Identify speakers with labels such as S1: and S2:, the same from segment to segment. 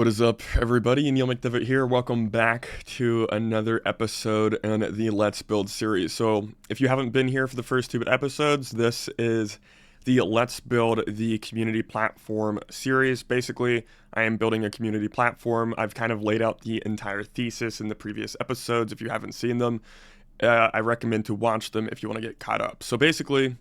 S1: What is up, everybody? Neil McDevitt here. Welcome back to another episode in the Let's Build series. So, if you haven't been here for the first two episodes, this is the Let's Build the Community Platform series. Basically, I am building a community platform. I've kind of laid out the entire thesis in the previous episodes. If you haven't seen them, I recommend to watch them if you want to get caught up. So, basically,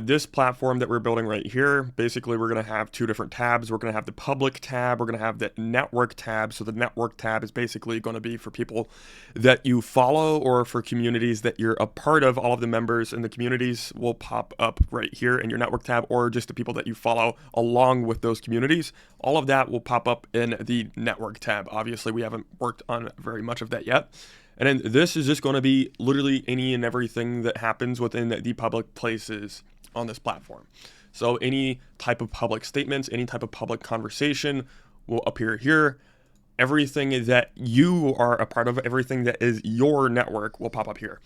S1: this platform that we're building right here, basically we're going to have two different tabs. We're going to have the public tab. We're going to have the network tab. So the network tab is basically going to be for people that you follow or for communities that you're a part of. All of the members in the communities will pop up right here in your network tab, or just the people that you follow along with those communities. All of that will pop up in the network tab. Obviously, we haven't worked on very much of that yet. And then this is just going to be literally any and everything that happens within the public places on this platform. So any type of public statements, any type of public conversation will appear here. Everything that you are a part of, everything that is your network will pop up here.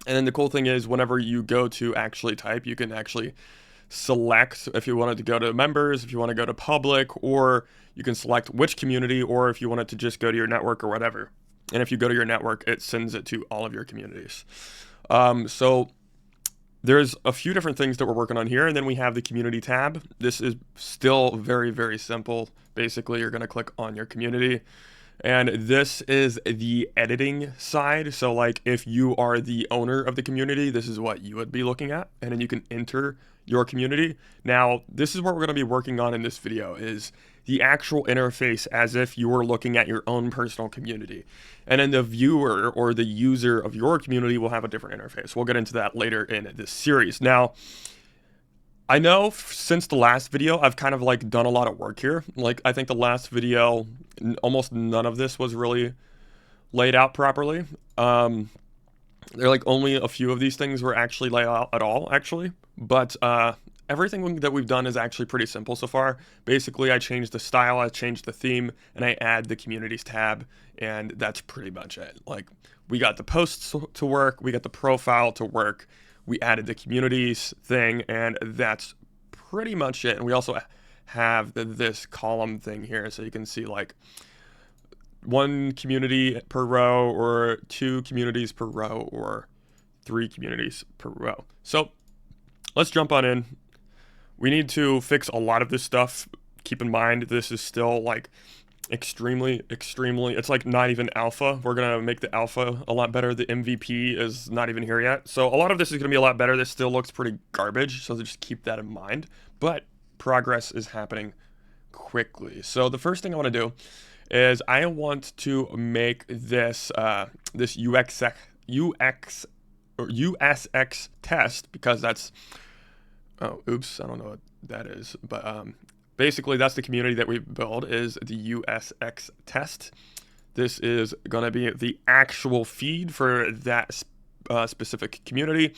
S1: And then the cool thing is whenever you go to actually type, you can actually select if you wanted to go to members, if you want to go to public, or you can select which community, or if you wanted to just go to your network or whatever. And if you go to your network, it sends it to all of your communities. So there's a few different things that we're working on here. And then we have the community tab. This is still very, very simple. Basically, you're going to click on your community. And this is the editing side. So like if you are the owner of the community, this is what you would be looking at. And then you can enter your community. Now, this is what we're going to be working on in this video is the actual interface as if you were looking at your own personal community. And then the viewer or the user of your community will have a different interface. We'll get into that later in this series. Now, I know since the last video, I've kind of like done a lot of work here. Like I think the last video, almost none of this was really laid out properly. There like only a few of these things were actually laid out at all, actually. But everything that we've done is actually pretty simple so far. Basically, I changed the style, I changed the theme, and I add the communities tab, and that's pretty much it. Like we got the posts to work, we got the profile to work, we added the communities thing, and that's pretty much it. And we also have this column thing here, so you can see like one community per row, or two communities per row, or three communities per row. So let's jump on in. We need to fix a lot of this stuff. Keep in mind, this is still like extremely, it's like not even alpha. We're going to make the alpha a lot better. The MVP is not even here yet. So a lot of this is going to be a lot better. This still looks pretty garbage. So just keep that in mind. But progress is happening quickly. So the first thing I want to do is I want to make this, this USX test, because that's, oh, oops, I don't know what that is, but basically that's the community that we build is the USX test. This is going to be the actual feed for that specific community.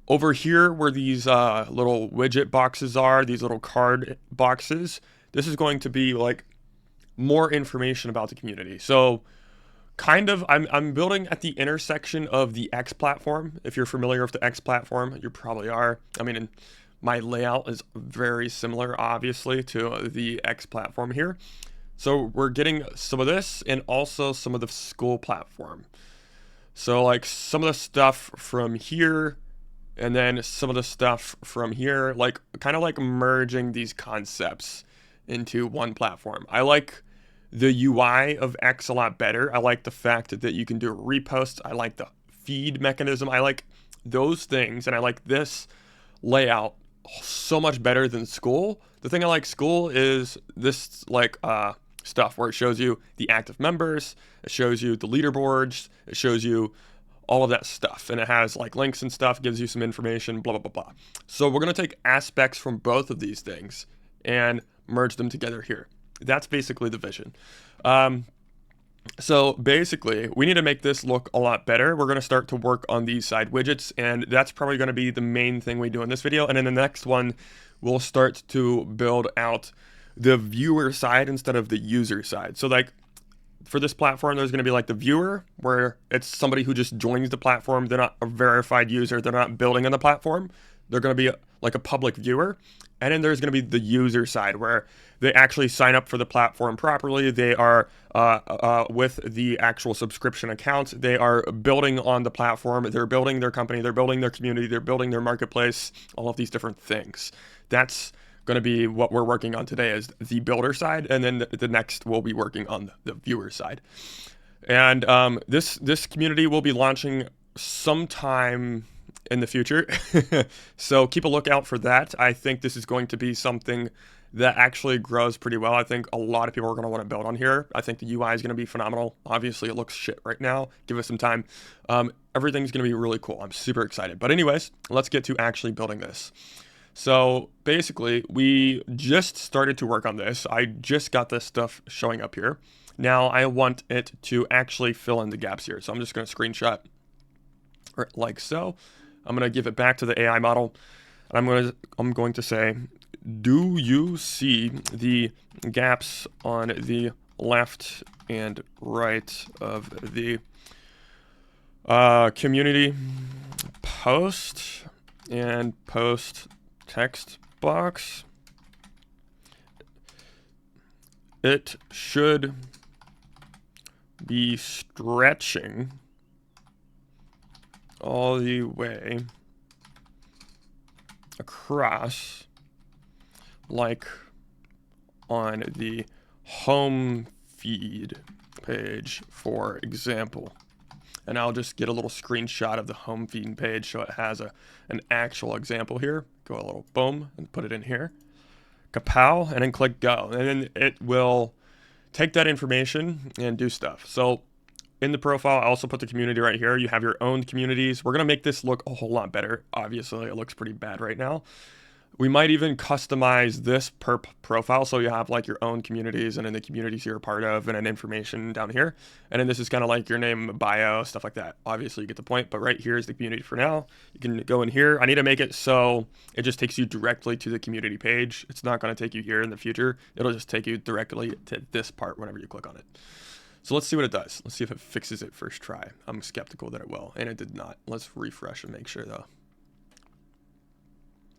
S1: Over here where these little widget boxes are, these little card boxes, this is going to be like more information about the community. So kind of, I'm building at the intersection of the X platform. If you're familiar with the X platform, you probably are. I mean, my layout is very similar, obviously, to the X platform here. So we're getting some of this and also some of the school platform. So like some of the stuff from here and then some of the stuff from here, like kind of like merging these concepts into one platform. I like the UI of X a lot better. I like the fact that you can do reposts. I like the feed mechanism. I like those things, and I like this layout so much better than school. The thing I like school is this like stuff where it shows you the active members, it shows you the leaderboards, it shows you all of that stuff, and it has like links and stuff, gives you some information, blah, blah, blah, blah. So we're going to take aspects from both of these things and merge them together here. That's basically the vision. So basically, we need to make this look a lot better. We're going to start to work on these side widgets, and that's probably going to be the main thing we do in this video. And in the next one, we'll start to build out the viewer side instead of the user side. So like for this platform, there's going to be like the viewer, where it's somebody who just joins the platform. They're not a verified user. They're not building on the platform. they're going to be like a public viewer. And then there's going to be the user side where they actually sign up for the platform properly. They are with the actual subscription accounts. They are building on the platform. They're building their company. They're building their community. They're building their marketplace. All of these different things. That's going to be what we're working on today is the builder side. And then the next we'll be working on the viewer side. And this community will be launching sometime in the future. So keep a lookout for that. I think this is going to be something that actually grows pretty well. I think a lot of people are going to want to build on here. I think the UI is going to be phenomenal. Obviously, it looks shit right now. Give us some time. Everything's going to be really cool. I'm super excited. But anyways, let's get to actually building this. So basically, we just started to work on this. I just got this stuff showing up here. Now I want it to actually fill in the gaps here. So I'm just going to screenshot like so. I'm going to give it back to the AI model. And I'm going to say, do you see the gaps on the left and right of the community post and post text box? It should be stretching all the way across, like on the home feed page, for example. And I'll just get a little screenshot of the home feed page so it has an actual example here. Go a little boom and put it in here. Kapow, and then click go. And then it will take that information and do stuff. So in the profile, I also put the community right here. You have your own communities. We're going to make this look a whole lot better. Obviously, it looks pretty bad right now. We might even customize this per profile. So you have like your own communities and then the communities you're a part of and then information down here. And then this is kind of like your name, bio, stuff like that. Obviously, you get the point. But right here is the community for now. You can go in here. I need to make it so it just takes you directly to the community page. It's not going to take you here in the future. It'll just take you directly to this part whenever you click on it. So let's see what it does. Let's see if it fixes it first try. I'm skeptical that it will, and it did not. Let's refresh and make sure though.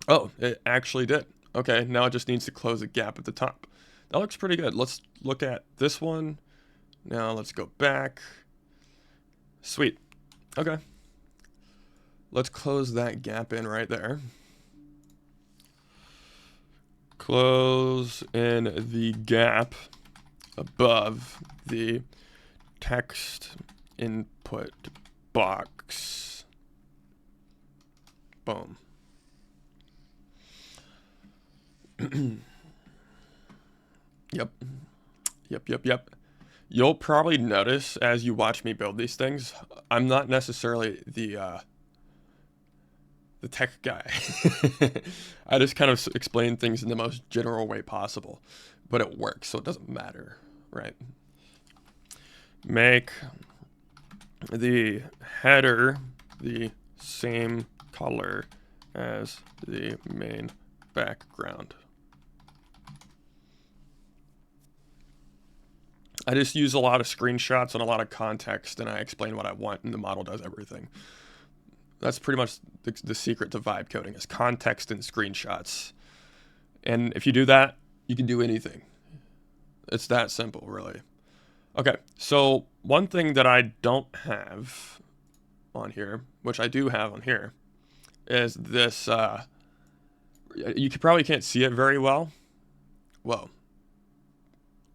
S1: Oh, it actually did. Okay, now it just needs to close a gap at the top. That looks pretty good. Let's look at this one. Now let's go back. Sweet. Okay. Let's close that gap in right there. Close in the gap above the text input box. Boom. Yep. You'll probably notice as you watch me build these things, I'm not necessarily the tech guy. I just kind of explain things in the most general way possible, but it works, so it doesn't matter, right? Make the header the same color as the main background. I just use a lot of screenshots and a lot of context, and I explain what I want, and the model does everything. That's pretty much the secret to vibe coding is context and screenshots. And if you do that, you can do anything. It's that simple, really. Okay, so one thing that I don't have on here, which I do have on here, is this, you probably can't see it very well. Whoa.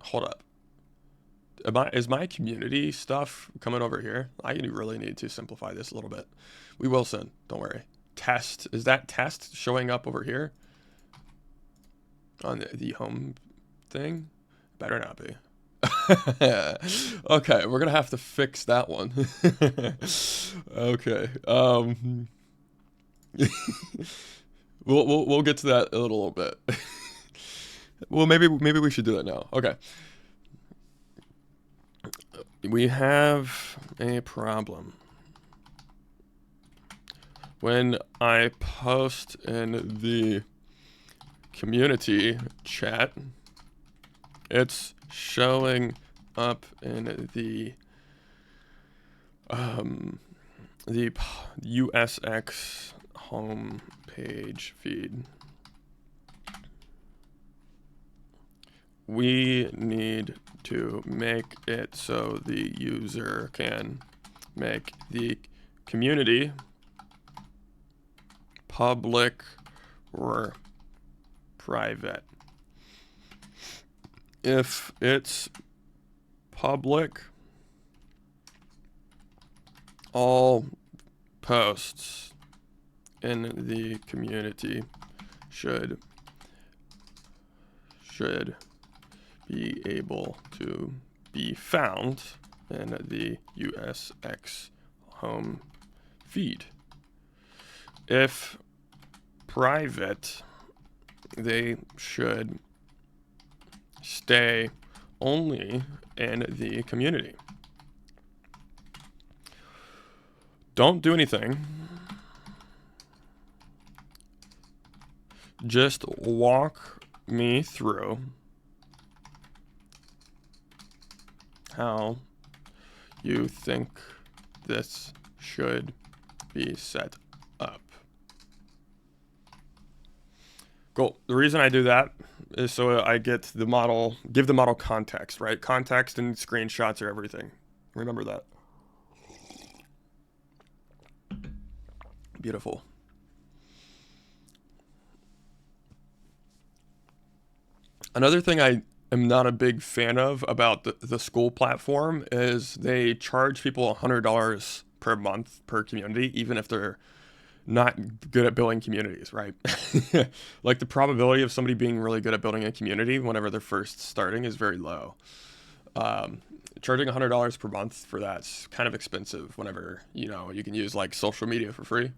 S1: Hold up. Is my community stuff coming over here? I really need to simplify this a little bit. We will soon, don't worry. Test, is that test showing up over here? On the home thing? Better not be. Okay, we're gonna have to fix that one. Okay. We'll get to that in a little bit. Well, maybe we should do that now. Okay. We have a problem. When I post in the community chat, it's showing up in the USX home page feed. We need to make it so the user can make the community public or private. If it's public, all posts in the community should be able to be found in the USX home feed. If private, they should stay only in the community. Don't do anything. Just walk me through how you think this should be set up. Cool. The reason I do that is so I get the model, give the model context, right? Context and screenshots are everything. Remember that. Beautiful. Another thing I am not a big fan of about the school platform is they charge people $100 per month per community, even if they're not good at building communities, right? Like the probability of somebody being really good at building a community whenever they're first starting is very low. Charging $100 per month for that's kind of expensive whenever, you know, you can use like social media for free.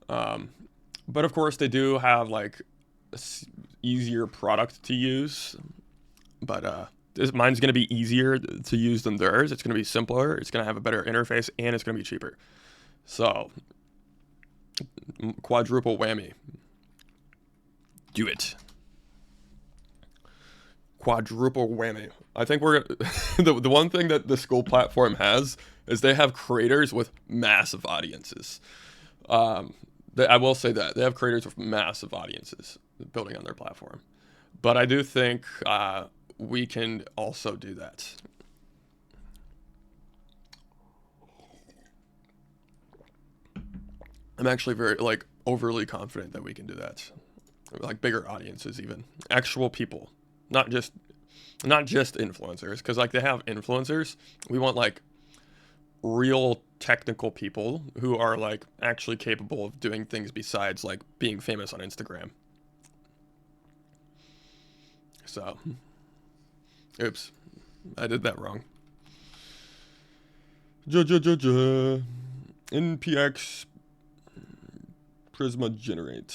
S1: But of course they do have like easier product to use, but mine's going to be easier to use than theirs. It's going to be simpler, it's going to have a better interface, and it's going to be cheaper. So quadruple whammy. Do it. Quadruple whammy. I think we're the one thing that the school platform has is they have creators with massive audiences. I will say that they have creators with massive audiences building on their platform, but I do think we can also do that. I'm actually very overly confident that we can do that. Like bigger audiences, even actual people, not just influencers, because like they have influencers. We want like real technical people who are like actually capable of doing things besides like being famous on Instagram. So, oops, I did that wrong. NPX Prisma generate.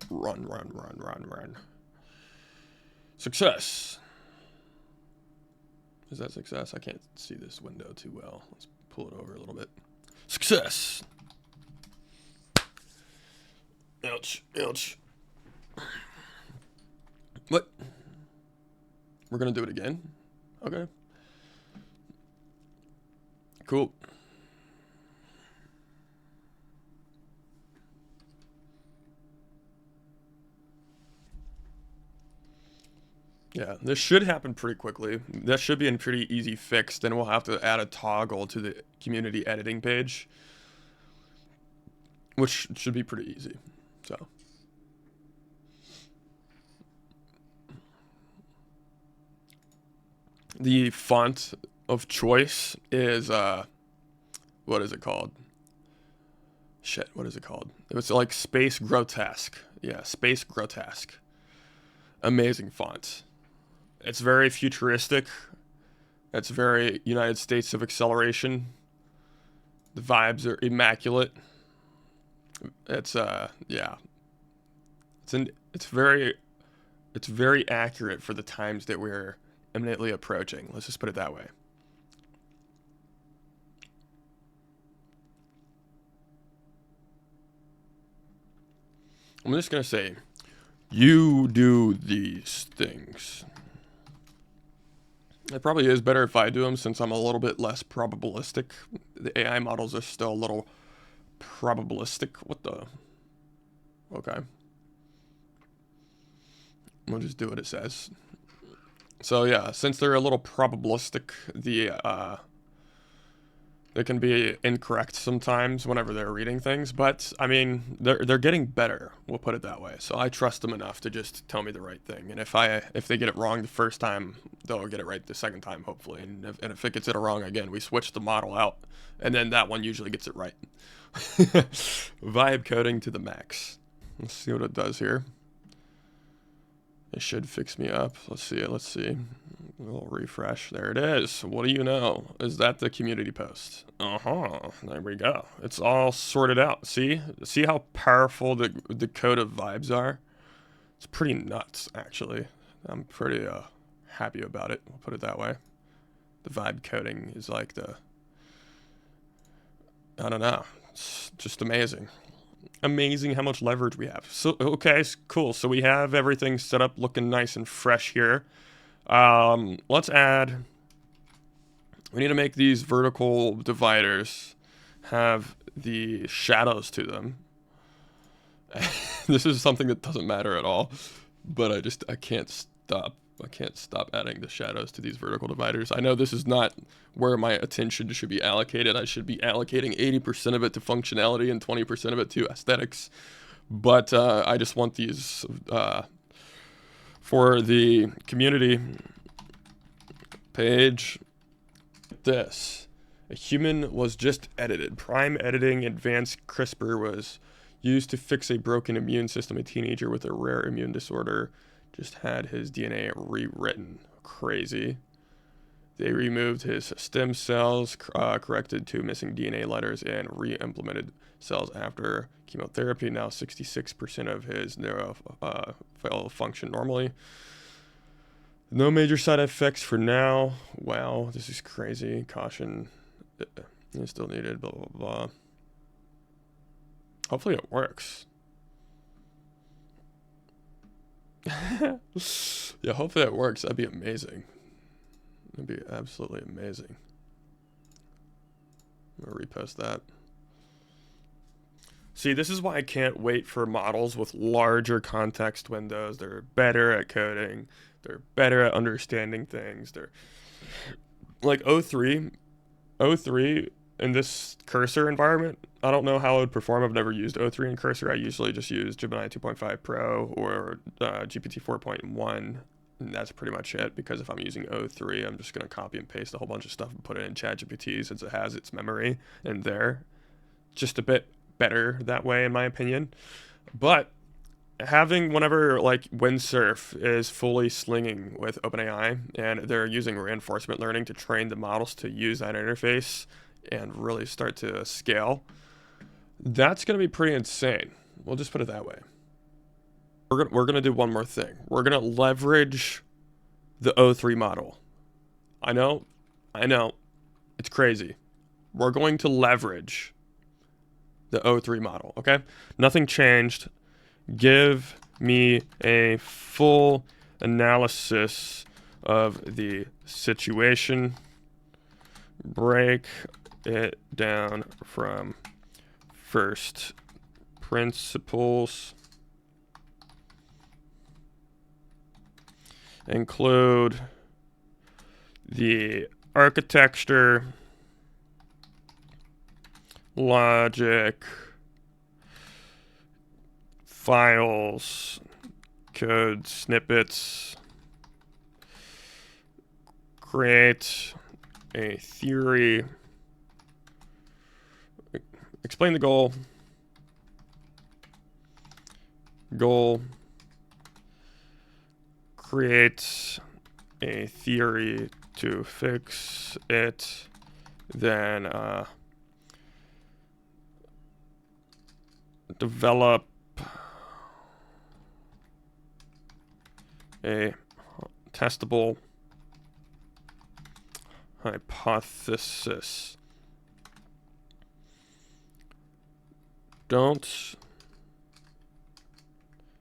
S1: Run. Success. Is that success? I can't see this window too well. Let's pull it over a little bit. Success. Ouch. What? We're gonna do it again? Okay. Cool. Yeah, this should happen pretty quickly. That should be a pretty easy fix. Then we'll have to add a toggle to the community editing page, which should be pretty easy. So. The font of choice is, what is it called? Shit, what is it called? It was like Space Grotesque. Yeah, Space Grotesque. Amazing font. It's very futuristic. It's very United States of acceleration. The vibes are immaculate. It's yeah. It's very accurate for the times that we're imminently approaching. Let's just put it that way. I'm just gonna say, you do these things. It probably is better if I do them since I'm a little bit less probabilistic. The AI models are still a little probabilistic. What the? Okay. We'll just do what it says. So yeah, since they're a little probabilistic, they can be incorrect sometimes whenever they're reading things, but I mean, they're getting better. We'll put it that way. So I trust them enough to just tell me the right thing. And if they get it wrong the first time, they'll get it right the second time, hopefully. And if it gets it wrong again, we switch the model out, and then that one usually gets it right. Vibe coding to the max. Let's see what it does here. It should fix me up. Let's see it. Let's see. A little refresh. There it is. What do you know? Is that the community post? There we go. It's all sorted out. See how powerful the code of vibes are? It's pretty nuts, actually. I'm pretty happy about it. We'll put it that way. The vibe coding is like I don't know. It's just amazing. Amazing how much leverage we have. So, okay, cool. So we have everything set up looking nice and fresh here. Let's add, we need to make these vertical dividers have the shadows to them. This is something that doesn't matter at all, but I can't stop. I can't stop adding the shadows to these vertical dividers. I know this is not where my attention should be allocated. I should be allocating 80% of it to functionality and 20% of it to aesthetics. But I just want these for the community page. This. A human was just edited. Prime editing advanced CRISPR was used to fix a broken immune system. A teenager with a rare immune disorder just had his DNA rewritten. Crazy. They removed his stem cells, corrected 2 missing DNA letters, and re-implemented cells after chemotherapy. Now 66% of his neural function normally. No major side effects for now. Wow, this is crazy. Caution. It's still needed, blah, blah, blah. Hopefully it works. Yeah, hopefully it works. That'd be amazing. That'd be absolutely amazing. I'm gonna repost that. See, this is why I can't wait for models with larger context windows. They're better at coding. They're better at understanding things. They're like O3 in this cursor environment. I don't know how it would perform. I've never used O3 in cursor. I usually just use Gemini 2.5 Pro or GPT 4.1. And that's pretty much it, because if I'm using O3, I'm just going to copy and paste a whole bunch of stuff and put it in ChatGPT since it has its memory in there. Just a bit better that way, in my opinion. But having whenever like Windsurf is fully slinging with OpenAI and they're using reinforcement learning to train the models to use that interface and really start to scale, that's going to be pretty insane. We'll just put it that way. We're gonna do one more thing. We're gonna leverage the O3 model. I know, it's crazy. We're going to leverage the O3 model, okay? Nothing changed. Give me a full analysis of the situation. Break it down from first principles. Include the architecture, logic, files, code snippets, create a theory, explain the goal, create a theory to fix it, then develop a testable hypothesis.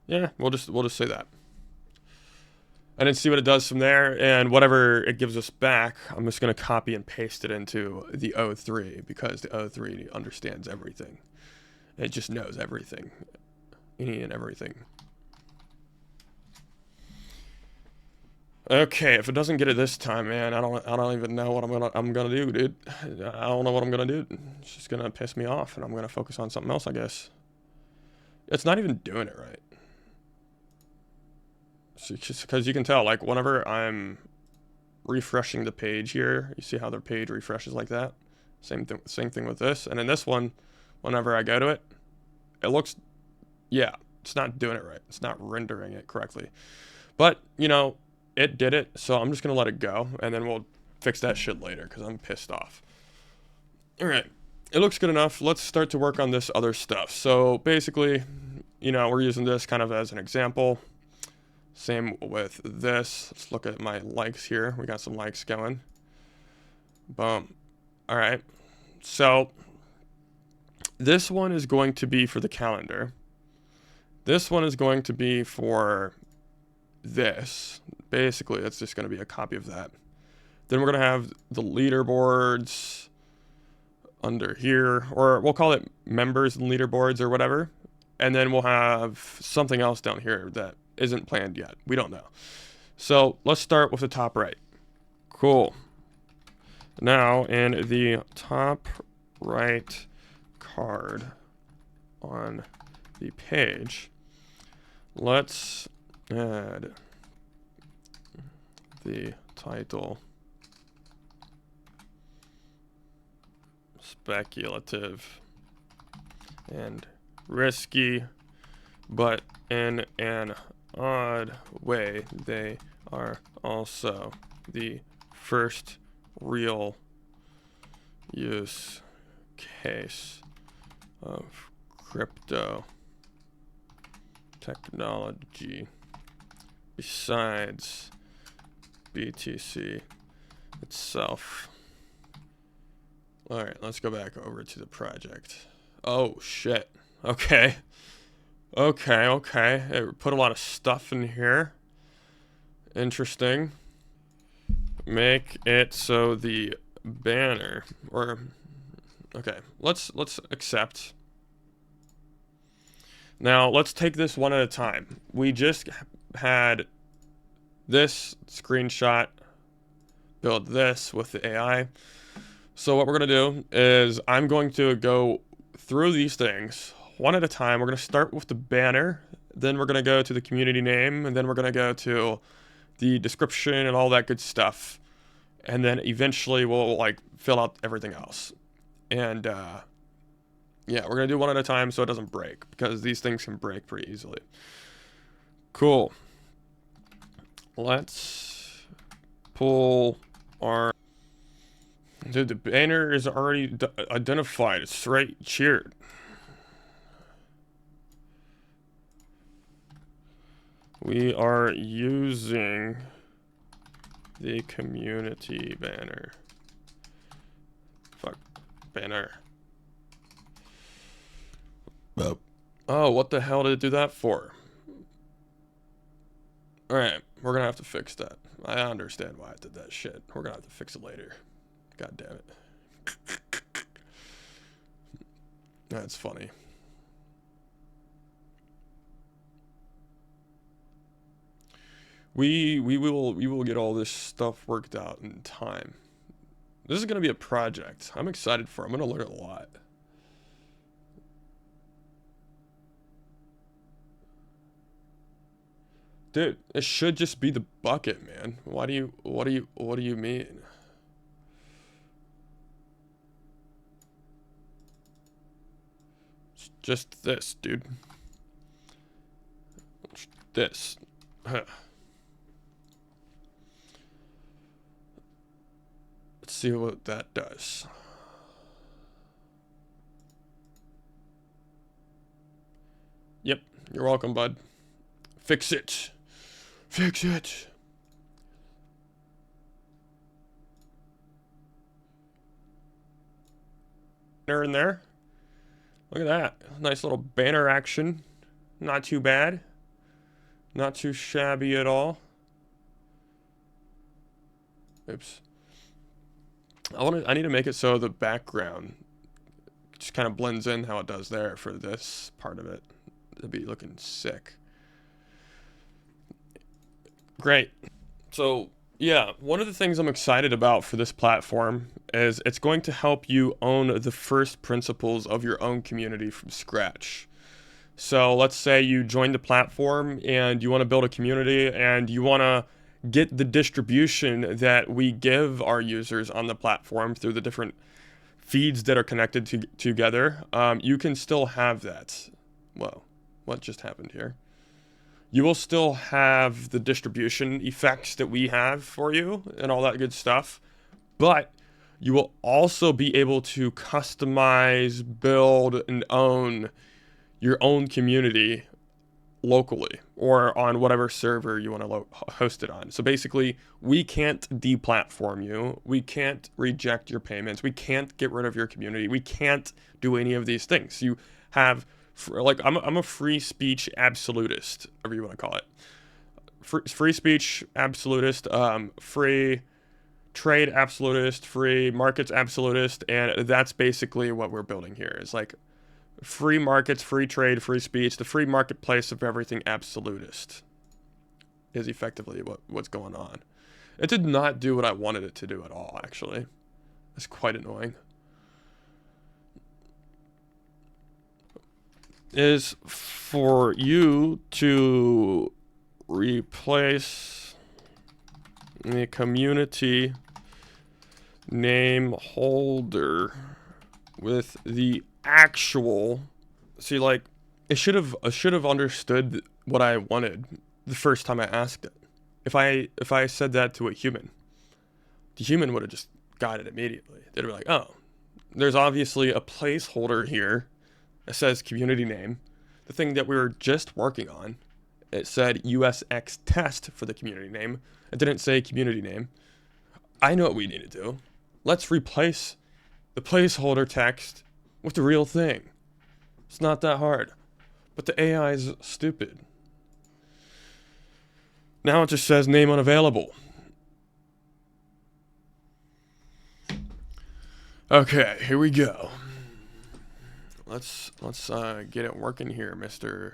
S1: Yeah, we'll just say that. and then see what it does from there. And whatever it gives us back, I'm just going to copy and paste it into the O3 because the O3 understands everything. It just knows everything, any and everything. Okay, if it doesn't get it this time, man, I don't even know what I'm gonna do, dude. I don't know what I'm gonna do. It's just gonna piss me off, and I'm gonna focus on something else, I guess. It's not even doing it right. Just because you can tell, like, whenever I'm refreshing the page here, you see how the page refreshes like that? Same thing with this. And in this one, whenever I go to it, it looks, yeah, it's not doing it right. It's not rendering it correctly. But, you know, it did it, so I'm just gonna let it go, and then we'll fix that shit later, because I'm pissed off. Alright, it looks good enough. Let's start to work on this other stuff. So, basically, you know, we're using this kind of as an example. Same with this. Let's look at my likes here. We got some likes going. Boom. Alright, so, this one is going to be for the calendar. This one is going to be for this. Basically, it's just going to be a copy of that. Then we're going to have the leaderboards under here, or we'll call it members and leaderboards or whatever. And then we'll have something else down here that isn't planned yet. We don't know. So let's start with the top right. Cool. Now in the top right card on the page, let's add the title speculative and risky, but in an odd way, they are also the first real use case of crypto technology besides BTC itself. Alright, let's go back over to the project. Oh, shit. Okay. Okay. It put a lot of stuff in here. Interesting. Make it so the banner, or... Okay, let's accept. Now, let's take this one at a time. We just had this screenshot, build this with the AI. So what we're going to do is I'm going to go through these things one at a time. We're going to start with the banner, then we're going to go to the community name, and then we're going to go to the description and all that good stuff. And then eventually we'll like fill out everything else. And yeah, we're going to do one at a time so it doesn't break, because these things can break pretty easily. Cool. Let's pull our... Dude, the banner is already identified. It's right cheered. We are using the community banner. Fuck. Banner. Oh, what the hell did it do that for? Alright, we're gonna have to fix that. I understand why it did that shit. We're gonna have to fix it later. God damn it. That's funny. We will get all this stuff worked out in time. This is gonna be a project. I'm excited for it. I'm gonna learn a lot. Dude, it should just be the bucket, man. What do you mean? It's just this, dude. This. Huh. Let's see what that does. Yep, you're welcome, bud. Fix it. Fix it. Banner in there. Look at that. Nice little banner action. Not too bad. Not too shabby at all. Oops. I need to make it so the background just kind of blends in how it does there for this part of it. It'd be looking sick. Great. So yeah, one of the things I'm excited about for this platform is it's going to help you own the first principles of your own community from scratch. So let's say you join the platform and you want to build a community and you want to get the distribution that we give our users on the platform through the different feeds that are connected together. You can still have that. Whoa, what just happened here? You will still have the distribution effects that we have for you and all that good stuff, but you will also be able to customize, build, and own your own community locally or on whatever server you want to host it on. So basically, we can't deplatform you. We can't reject your payments. We can't get rid of your community. We can't do any of these things. You have, like, I'm a free speech absolutist, whatever you want to call it. Free speech absolutist, free trade absolutist, free markets absolutist, and that's basically what we're building here. Is like free markets, free trade, free speech, the free marketplace of everything absolutist is effectively what's going on. It did not do what I wanted it to do at all, actually. It's quite annoying. Is for you to replace the community name holder with the actual, see, like, I should have understood what I wanted the first time I asked it. If I said that to a human, the human would have just got it immediately. They'd be like, oh, there's obviously a placeholder here that says community name. The thing that we were just working on, it said USX test for the community name. It didn't say community name. I know what we need to do. Let's replace the placeholder text with the real thing. It's not that hard. But the AI is stupid. Now it just says name unavailable. Okay, here we go. Let's get it working here, Mr.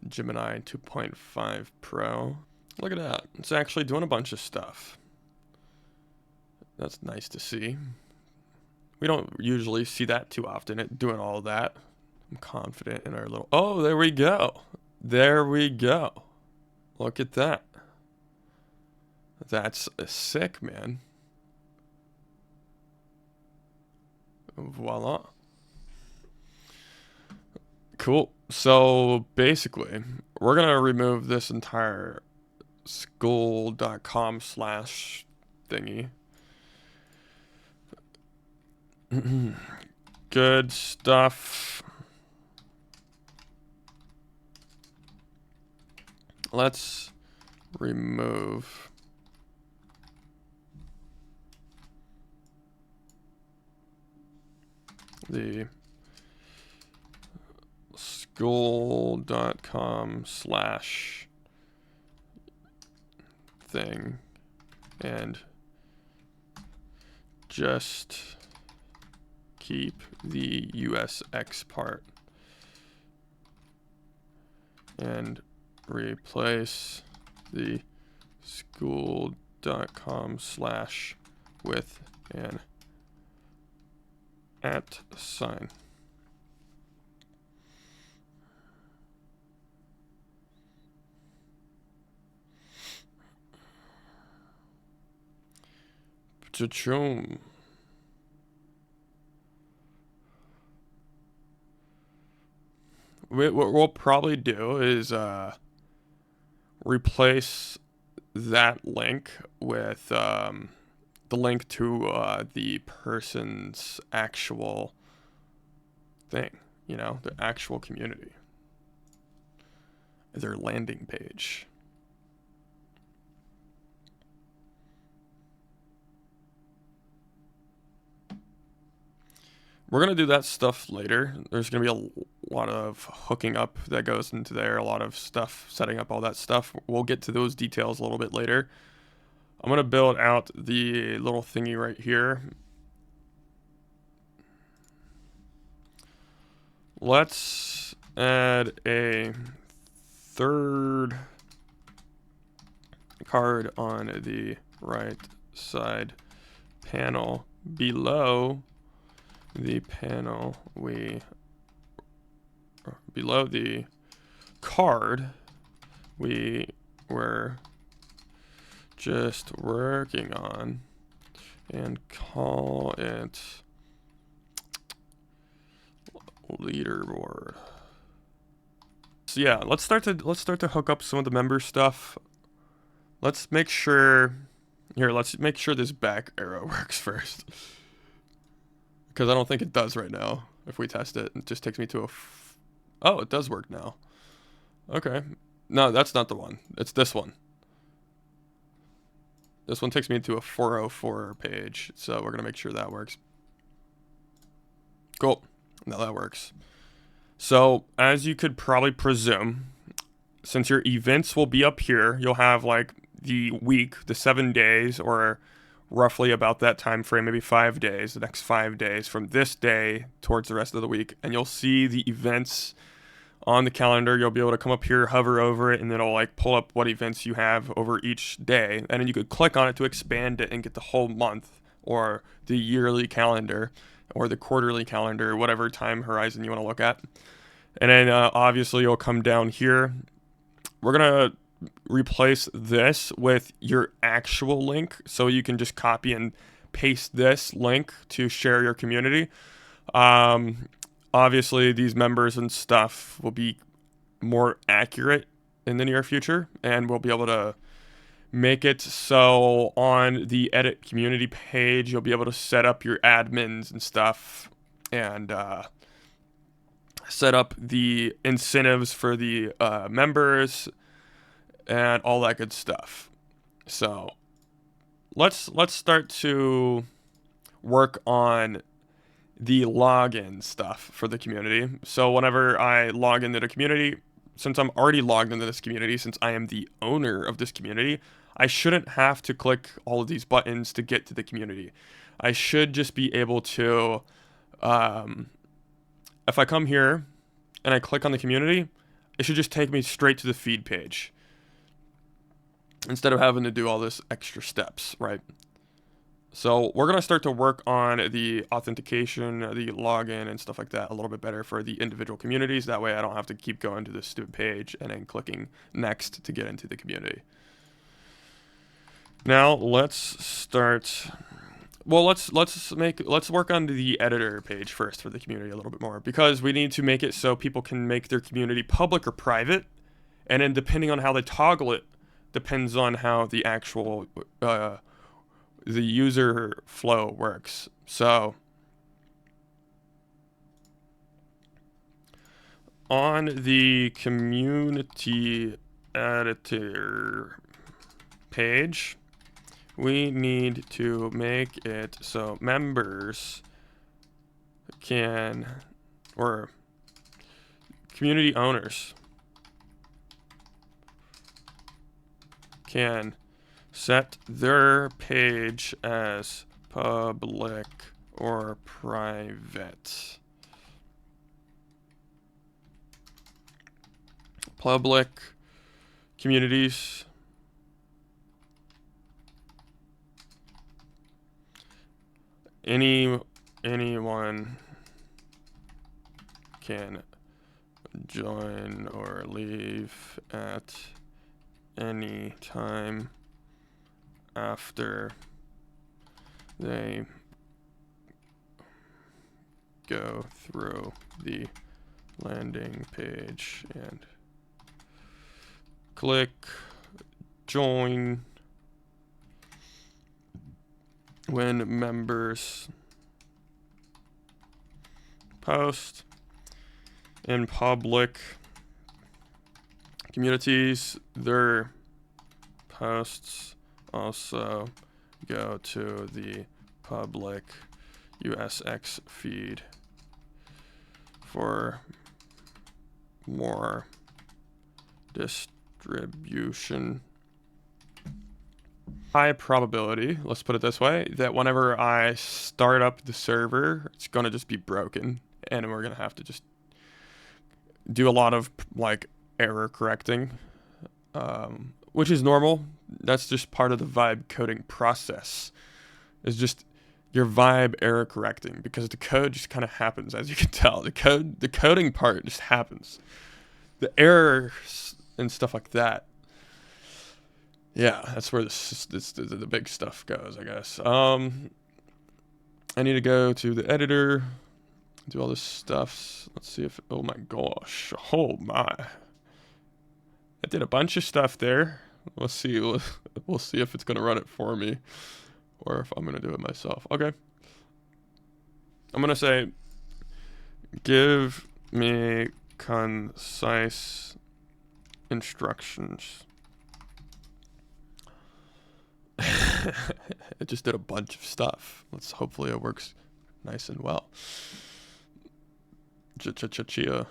S1: Gemini 2.5 Pro. Look at that. It's actually doing a bunch of stuff. That's nice to see. We don't usually see that too often, it doing all that. I'm confident in our little... Oh, there we go. There we go. Look at that. That's sick, man. Voila. Cool. So basically, we're going to remove this entire school.com / thingy. Good stuff. Let's remove the school.com / thing and just keep the USX part and replace the school.com / with an @ sign. Cha-choom. What we'll probably do is replace that link with the link to the person's actual thing, you know, the actual community, their landing page. We're going to do that stuff later. There's going to be a lot of hooking up that goes into there, a lot of stuff, setting up all that stuff. We'll get to those details a little bit later. I'm gonna build out the little thingy right here. Let's add a third card on the right side panel below the panel below the card we were just working on, and call it leaderboard. So yeah, let's start to hook up some of the member stuff. Let's make sure this back arrow works first, because I don't think it does right now. If we test it, it just takes me to oh, it does work now. Okay, no, that's not the one. It's this one. This one takes me to a 404 page, so we're gonna make sure that works. Cool. Now that works. So, as you could probably presume, since your events will be up here, you'll have like the week, the 7 days, or roughly about that time frame, maybe 5 days, the next 5 days from this day towards the rest of the week, and you'll see the events on the calendar. You'll be able to come up here, hover over it, and it'll like pull up what events you have over each day, and then you could click on it to expand it and get the whole month, or the yearly calendar, or the quarterly calendar, whatever time horizon you want to look at. And then obviously you'll come down here. We're gonna replace this with your actual link, so you can just copy and paste this link to share your community. Obviously these members and stuff will be more accurate in the near future, and we'll be able to make it so on the edit community page you'll be able to set up your admins and stuff, and set up the incentives for the members and all that good stuff. So let's start to work on the login stuff for the community. So whenever I log into the community, since I'm already logged into this community, since I am the owner of this community, I shouldn't have to click all of these buttons to get to the community. I should just be able to, if I come here and I click on the community, it should just take me straight to the feed page, instead of having to do all this extra steps, right? So we're going to start to work on the authentication, the login, and stuff like that a little bit better for the individual communities. That way I don't have to keep going to this stupid page and then clicking next to get into the community. Now let's start. Well, let's work on the editor page first for the community a little bit more, because we need to make it so people can make their community public or private, and then depending on how they toggle it depends on how the actual the user flow works. So on the community editor page, we need to make it so members can, or community owners can set their page as public or private. Public communities anyone can join or leave at any time after they go through the landing page and click join. When members post in public communities, their posts also go to the public USX feed for more distribution. high probability, let's put it this way, that whenever I start up the server, it's gonna just be broken, and we're gonna have to just do a lot of like error correcting, which is normal. That's just part of the vibe coding process. It's just your vibe error correcting, because the code just kind of happens, as you can tell. The coding part just happens. The errors and stuff like that. Yeah, that's where the big stuff goes, I guess. I need to go to the editor, do all this stuff. Let's see if, oh my gosh, oh my. I did a bunch of stuff there. Let's see, we'll see if it's gonna run it for me, or if I'm gonna do it myself. Okay. I'm gonna say, give me concise instructions. It just did a bunch of stuff. Hopefully it works nice and well. Chia.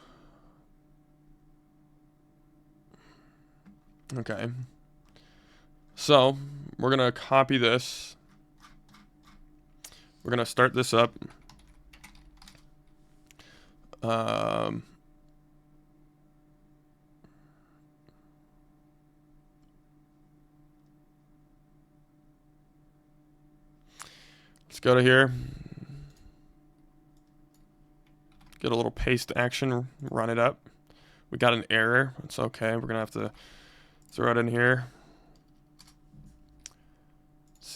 S1: Okay. So, we're gonna copy this. We're gonna start this up. Let's go to here. Get a little paste action, run it up. We got an error. It's okay. We're gonna have to throw it in here.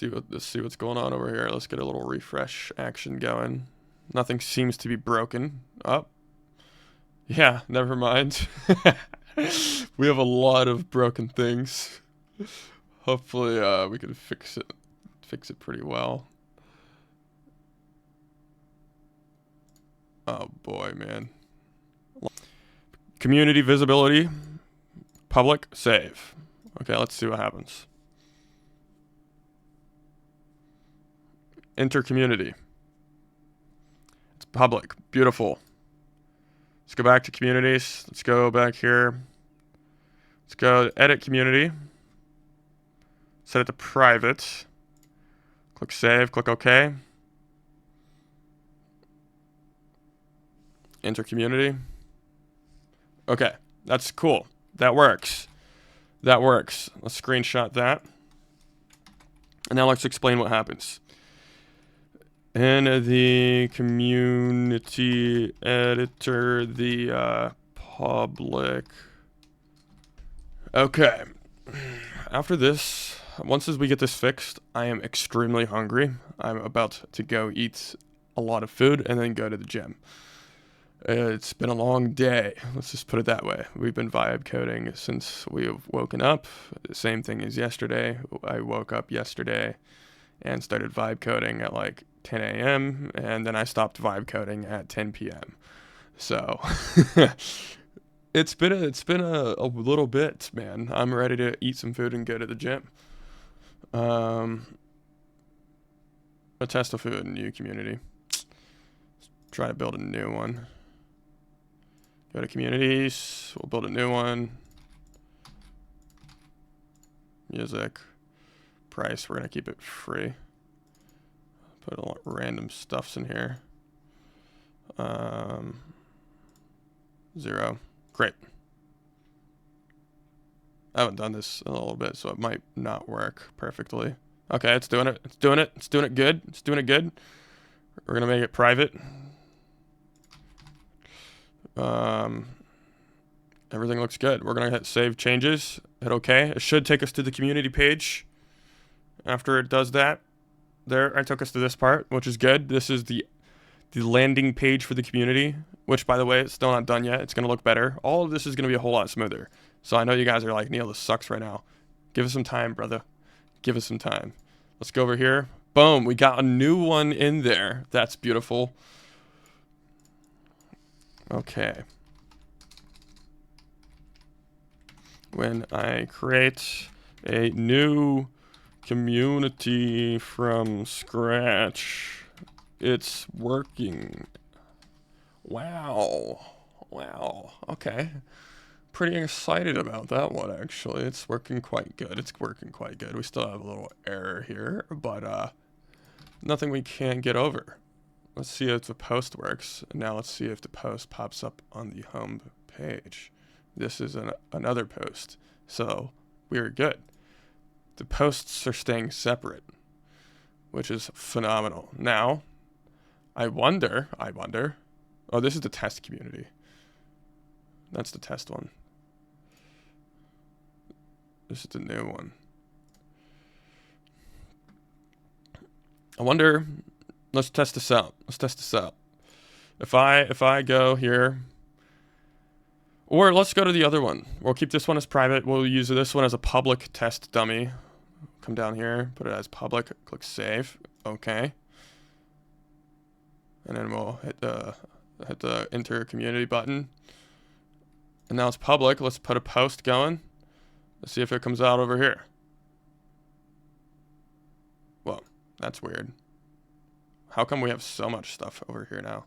S1: Let's see what's going on over here. Let's get a little refresh action going. Nothing seems to be broken. Oh. Yeah, never mind. We have a lot of broken things. Hopefully we can fix it pretty well. Oh boy, man. Community visibility, public, save. Okay, let's see what happens. Enter community. It's public, beautiful. Let's go back to communities. Let's go back here. Let's go to edit community. Set it to private. Click save, click OK. Enter community. Okay, that's cool. That works. That works. Let's screenshot that. And now let's explain what happens. In the community editor, the public. Okay. After this, once we get this fixed, I am extremely hungry. I'm about to go eat a lot of food and then go to the gym. It's been a long day. Let's just put it that way. We've been vibe coding since we have woken up. The same thing as yesterday. I woke up yesterday and started vibe coding at like 10 a.m. and then I stopped vibe coding at 10 p.m. So it's been a little bit, man. I'm ready to eat some food and go to the gym. A test of food, new community. Let's try to build a new one. Go to communities. We'll build a new one. Music. Price. We're gonna keep it free. Put a lot of random stuffs in here. 0. Great. I haven't done this in a little bit, so it might not work perfectly. Okay, it's doing it. It's doing it. It's doing it good. It's doing it good. We're gonna make it private. Everything looks good. We're gonna hit save changes. Hit OK. It should take us to the community page. After it does that, there, I took us to this part, which is good. This is the landing page for the community, which, by the way, it's still not done yet. It's gonna look better. All of this is gonna be a whole lot smoother. So I know you guys are like, Neil, this sucks right now. Give us some time, brother. Give us some time. Let's go over here. Boom, we got a new one in there. That's beautiful. Okay. When I create a new community from scratch, it's working. Wow. Wow. Okay. pretty excited about that one, actually. It's working quite good. It's working quite good. We still have a little error here, but nothing we can't get over. Let's see if the post works. Now let's see if the post pops up on the home page. This is another post, so we're good. The posts are staying separate, which is phenomenal. Now, I wonder. Oh, this is the test community. That's the test one. This is the new one. I wonder, let's test this out. If I go here, or let's go to the other one. We'll keep this one as private. We'll use this one as a public test dummy. Come down here, put it as public, click save. Okay. And then we'll hit the enter community button. And now it's public. Let's put a post going. Let's see if it comes out over here. Well, that's weird. How come we have so much stuff over here now?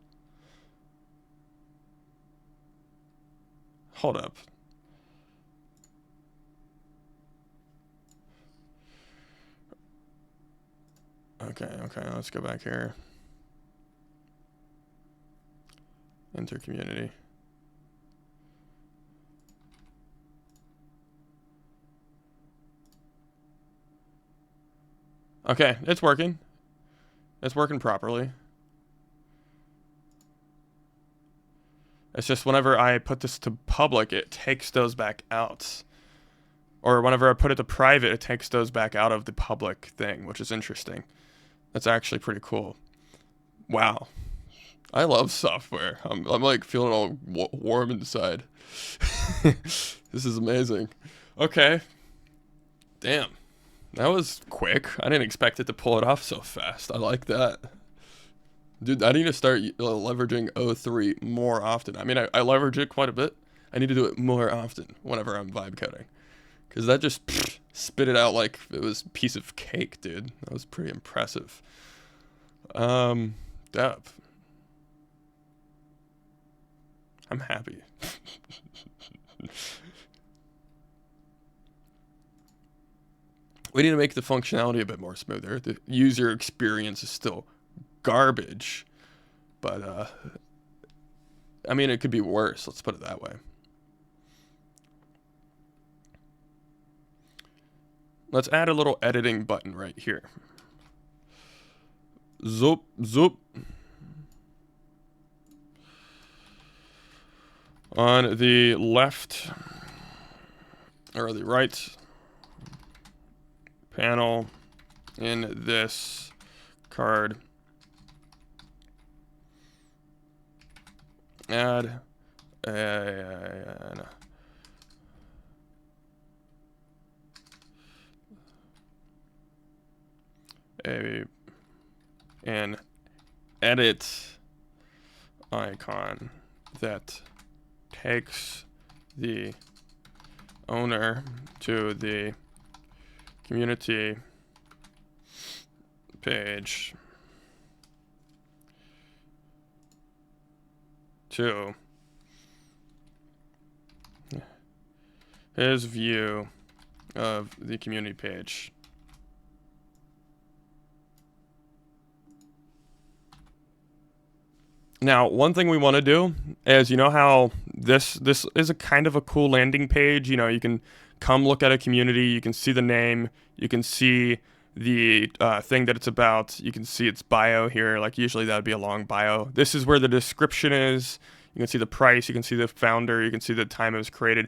S1: Hold up. Okay, let's go back here. Enter community. Okay, it's working. It's working properly. It's just whenever I put this to public, it takes those back out. Or whenever I put it to private, it takes those back out of the public thing, which is interesting. That's actually pretty cool. Wow. I love software. I'm like feeling all warm inside. This is amazing. Okay. Damn. That was quick. I didn't expect it to pull it off so fast. I like that. Dude, I need to start leveraging O3 more often. I mean, I leverage it quite a bit. I need to do it more often whenever I'm vibe coding. Because that just spit it out like it was a piece of cake, dude. That was pretty impressive. Depth. I'm happy. We need to make the functionality a bit more smoother. The user experience is still garbage, but I mean, it could be worse. Let's put it that way. Let's add a little editing button right here. Zoop, zoop. On the left, or the right panel in this card, add an edit icon that takes the owner to the community page to his view of the community page. Now, one thing we want to do is, you know how this is a kind of a cool landing page. You know, you can come look at a community, you can see the name, you can see the thing that it's about, you can see its bio here. Like usually that would be a long bio. This is where the description is. You can see the price, you can see the founder, you can see the time it was created,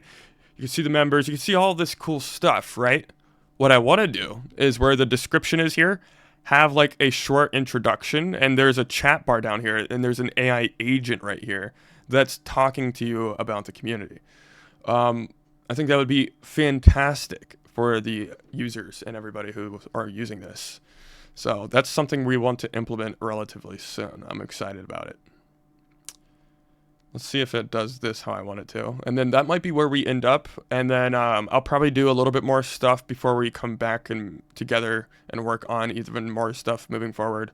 S1: you can see the members, you can see all this cool stuff, right? What I want to do is where the description is here, have like a short introduction, and there's a chat bar down here, and there's an AI agent right here that's talking to you about the community. I think that would be fantastic for the users and everybody who are using this. So that's something we want to implement relatively soon. I'm excited about it. Let's see if it does this how I want it to. And then that might be where we end up. And then I'll probably do a little bit more stuff before we come back and together and work on even more stuff moving forward.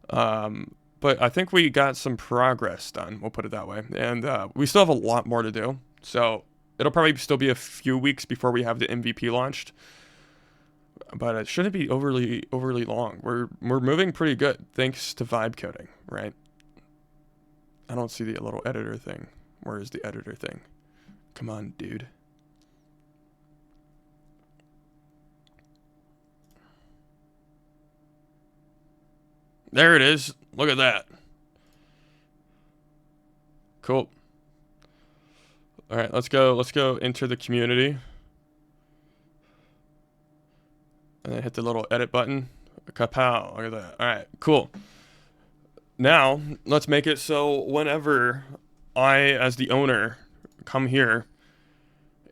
S1: But I think we got some progress done. We'll put it that way. And we still have a lot more to do. So It'll probably still be a few weeks before we have the MVP launched, but it shouldn't be overly long. We're moving pretty good thanks to vibe coding, right? I don't see the little editor thing. Where is the editor thing? Come on, dude. There it is. Look at that. Cool. All right, let's go enter the community. And then hit the little edit button. Kapow, look at that. All right, cool. Now, let's make it so whenever I, as the owner, come here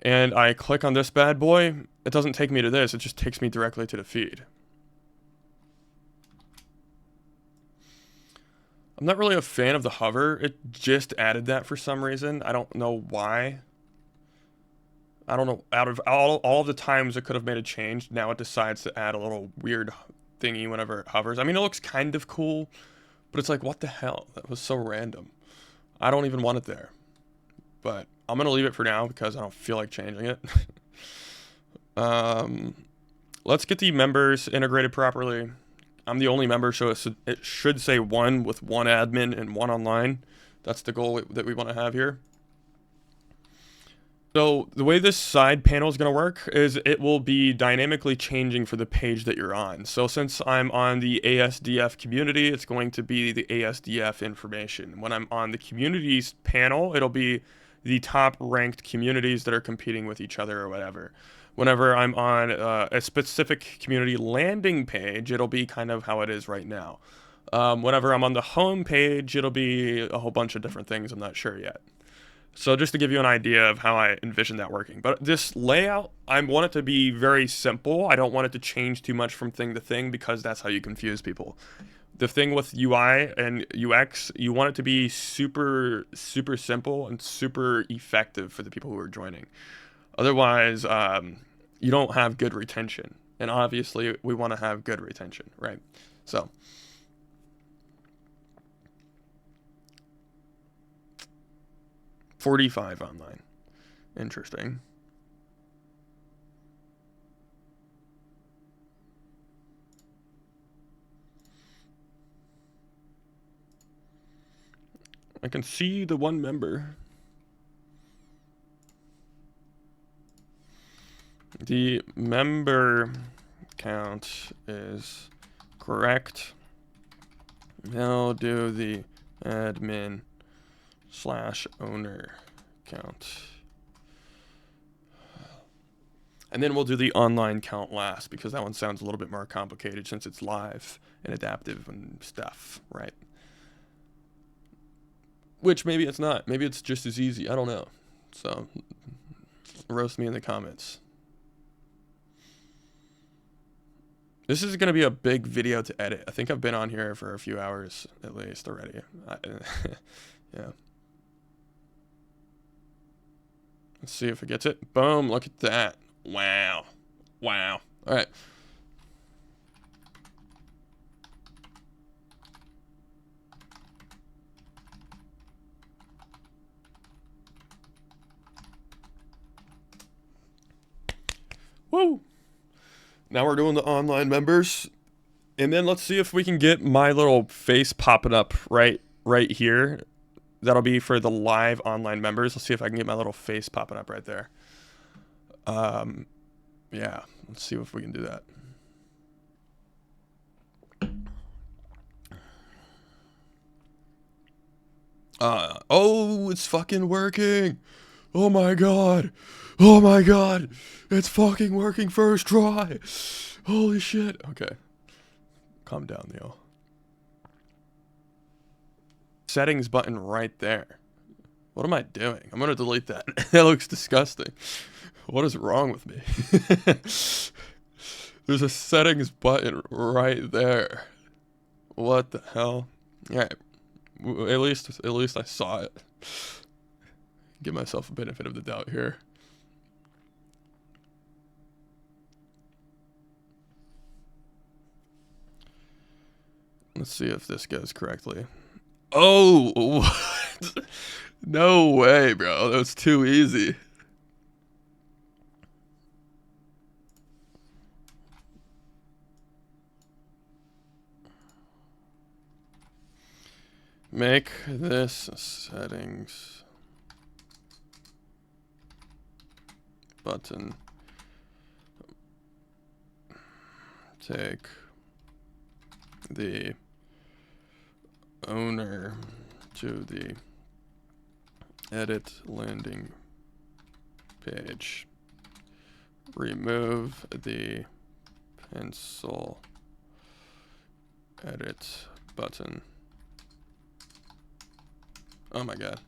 S1: and I click on this bad boy, it doesn't take me to this, it just takes me directly to the feed. I'm not really a fan of the hover. It just added that for some reason. I don't know why. I don't know, out of all of the times it could have made a change, now it decides to add a little weird thingy whenever it hovers. I mean, it looks kind of cool, but it's like, what the hell? That was so random. I don't even want it there. But I'm going to leave it for now because I don't feel like changing it. Let's get the members integrated properly. I'm the only member, so it should say one with one admin and one online. That's the goal that we want to have here. So the way this side panel is going to work is it will be dynamically changing for the page that you're on. So since I'm on the ASDF community, it's going to be the ASDF information. When I'm on the communities panel, it'll be the top ranked communities that are competing with each other or whatever. Whenever I'm on a specific community landing page, it'll be kind of how it is right now. Whenever I'm on the home page, it'll be a whole bunch of different things. I'm not sure yet. So just to give you an idea of how I envision that working. But this layout, I want it to be very simple. I don't want it to change too much from thing to thing because that's how you confuse people. The thing with UI and UX, you want it to be super, super simple and super effective for the people who are joining. Otherwise, you don't have good retention. And obviously, we want to have good retention, right? So 45 online. Interesting. I can see the one member. The member count is correct. Now do the admin /owner count. And then we'll do the online count last because that one sounds a little bit more complicated since it's live and adaptive and stuff, right? Which maybe it's not. Maybe it's just as easy. I don't know. So roast me in the comments. This is going to be a big video to edit. I think I've been on here for a few hours at least already. Yeah. Let's see if it gets it. Boom, look at that. Wow. Wow. All right. Woo. Now we're doing the online members. And then let's see if we can get my little face popping up right here. That'll be for the live online members. Let's see if I can get my little face popping up right there. Yeah, let's see if we can do that. Oh, it's fucking working. Oh my god. Oh my god. It's fucking working first try. Holy shit. Okay. Calm down, Neil. Settings button right there. What am I doing? I'm gonna delete that. That looks disgusting. What is wrong with me? There's a settings button right there. What the hell? Alright. At least I saw it. Give myself a benefit of the doubt here. Let's see if this goes correctly. Oh, what? No way, bro. That was too easy. Make this settings button take the owner to the edit landing page. Remove the pencil edit button. Oh my god.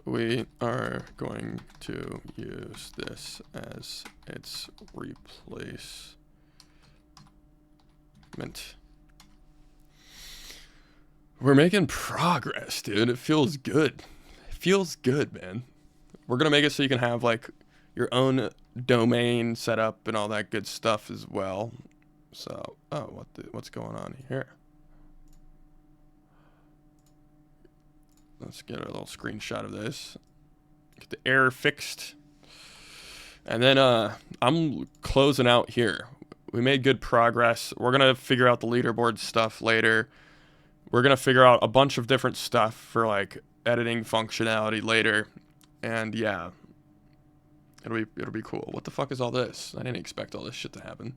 S1: We are going to use this as its replacement. We're making progress, dude. It feels good. It feels good, man. We're gonna make it so you can have like your own domain set up and all that good stuff as well. So, oh, what's going on here? Let's get a little screenshot of this. Get the error fixed. And then I'm closing out here. We made good progress. We're going to figure out the leaderboard stuff later. We're going to figure out a bunch of different stuff for like editing functionality later. And yeah, it'll be cool. What the fuck is all this? I didn't expect all this shit to happen.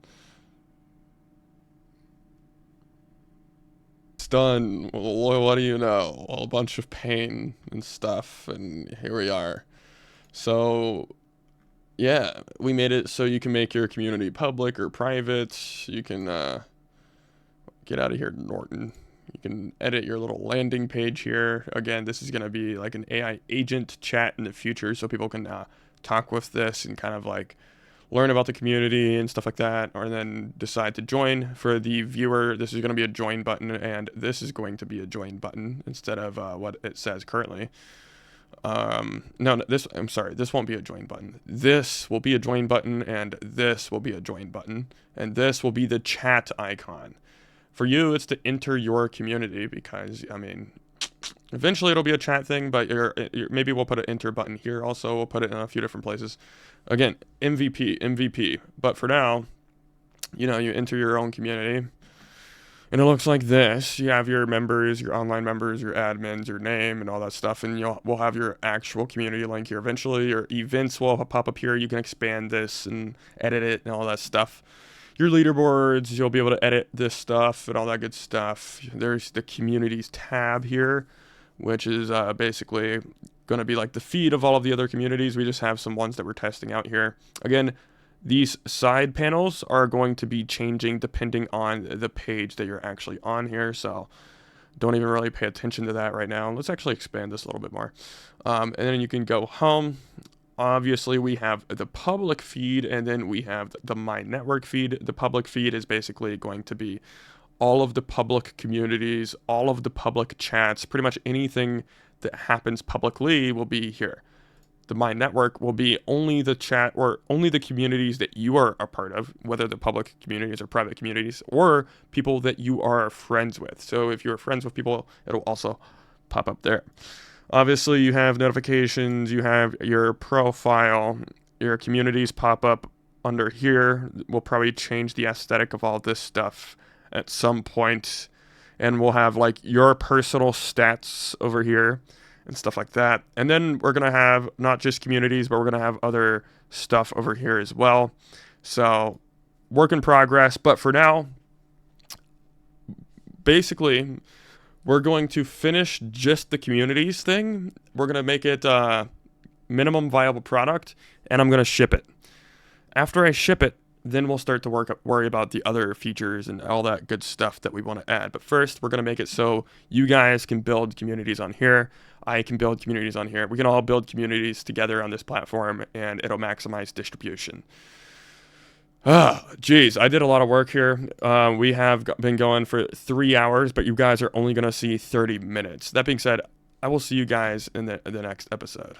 S1: Done. Well, what do you know? A bunch of pain and stuff, and here we are. So yeah, we made it so you can make your community public or private. You can get out of here, Norton. You can edit your little landing page here. Again, this is going to be like an AI agent chat in the future, so people can talk with this and kind of like learn about the community and stuff like that, or then decide to join. For the viewer, this is going to be a join button, and this is going to be a join button instead of what it says currently. No, I'm sorry, this won't be a join button. This will be a join button, and this will be a join button, and this will be the chat icon. For you, it's to enter your community, because, I mean, eventually it'll be a chat thing, but maybe we'll put an enter button here also. We'll put it in a few different places. Again, MVP. But for now, you know, you enter your own community. And it looks like this. You have your members, your online members, your admins, your name, and all that stuff. And we'll have your actual community link here eventually. Your events will pop up here. You can expand this and edit it and all that stuff. Your leaderboards, you'll be able to edit this stuff and all that good stuff. There's the communities tab here, which is basically going to be like the feed of all of the other communities. We just have some ones that we're testing out here. Again, these side panels are going to be changing depending on the page that you're actually on here. So don't even really pay attention to that right now. Let's actually expand this a little bit more. And then you can go home. Obviously, we have the public feed, and then we have the My Network feed. The public feed is basically going to be all of the public communities, all of the public chats, pretty much anything that happens publicly will be here. The My Network will be only the chat or only the communities that you are a part of, whether the public communities or private communities, or people that you are friends with. So if you're friends with people, it'll also pop up there. Obviously, you have notifications, you have your profile, your communities pop up under here. We'll probably change the aesthetic of all this stuff at some point, and we'll have like your personal stats over here and stuff like that. And then we're gonna have not just communities, but we're gonna have other stuff over here as well. So work in progress, but for now, basically, we're going to finish just the communities thing. We're gonna make it minimum viable product, and I'm gonna ship it. After I ship it, then we'll start to worry about the other features and all that good stuff that we want to add. But first, we're going to make it so you guys can build communities on here. I can build communities on here. We can all build communities together on this platform, and it'll maximize distribution. Geez, I did a lot of work here. We have been going for 3 hours, but you guys are only going to see 30 minutes. That being said, I will see you guys in the next episode.